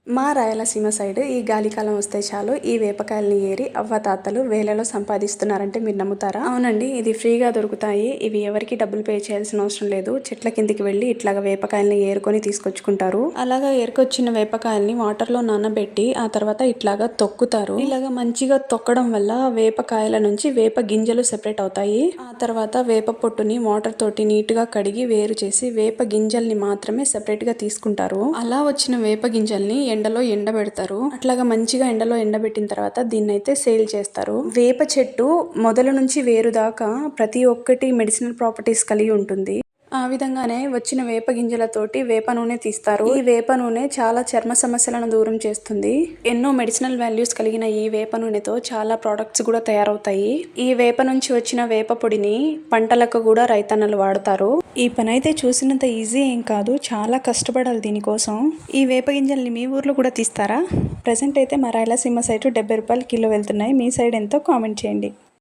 మా రాయలసీమ సైడ్ ఈ గాలికాలం వస్తే చాలు ఈ వేపకాయలని ఏరి అవ్వాతాతలు వేలలో సంపాదిస్తున్నారంటే మీరు నమ్ముతారా? అవునండి, ఇది ఫ్రీగా దొరుకుతాయి. ఇవి ఎవరికి డబ్బులు పే చేయాల్సిన అవసరం లేదు. చెట్ల కిందికి వెళ్ళి ఇట్లాగా వేపకాయలని ఏరుకొని తీసుకొచ్చుకుంటారు. అలాగా ఏరుకొచ్చిన వేపకాయల్ని వాటర్లో నానబెట్టి ఆ తర్వాత ఇట్లాగా తొక్కుతారు. ఇలాగా మంచిగా తొక్కడం వల్ల వేపకాయల నుంచి వేప గింజలు సెపరేట్ అవుతాయి. ఆ తర్వాత వేప పొట్టుని వాటర్ తోటి నీట్ గా కడిగి వేరు చేసి వేప గింజల్ని మాత్రమే సెపరేట్ గా తీసుకుంటారు. అలా వచ్చిన వేప గింజల్ని ఎండలో ఎండబెడతారు. అట్లాగా మంచిగా ఎండలో ఎండబెట్టిన తర్వాత దీన్నైతే సేల్ చేస్తారు. వేప చెట్టు మొదలు నుంచి వేరు దాకా ప్రతి ఒక్కటి మెడిసినల్ ప్రాపర్టీస్ కలిగి ఉంటుంది. ఆ విధంగానే వచ్చిన వేప గింజలతోటి వేప నూనె తీస్తారు. ఈ వేప నూనె చాలా చర్మ సమస్యలను దూరం చేస్తుంది. ఎన్నో మెడిసినల్ వాల్యూస్ కలిగిన ఈ వేప నూనెతో చాలా ప్రొడక్ట్స్ కూడా తయారవుతాయి. ఈ వేప నుంచి వచ్చిన వేప పొడిని పంటలకు కూడా రైతన్నలు వాడతారు. ఈ పని అయితే చూసినంత ఈజీ ఏం కాదు, చాలా కష్టపడాలి దీనికోసం. ఈ వేప గింజల్ని మీ ఊర్లో కూడా తీస్తారా? ప్రజెంట్ అయితే మా రాయలసీమ సైడ్ 70 రూపాయలు కిలో వెళ్తున్నాయి. మీ సైడ్ ఎంతో కామెంట్ చేయండి.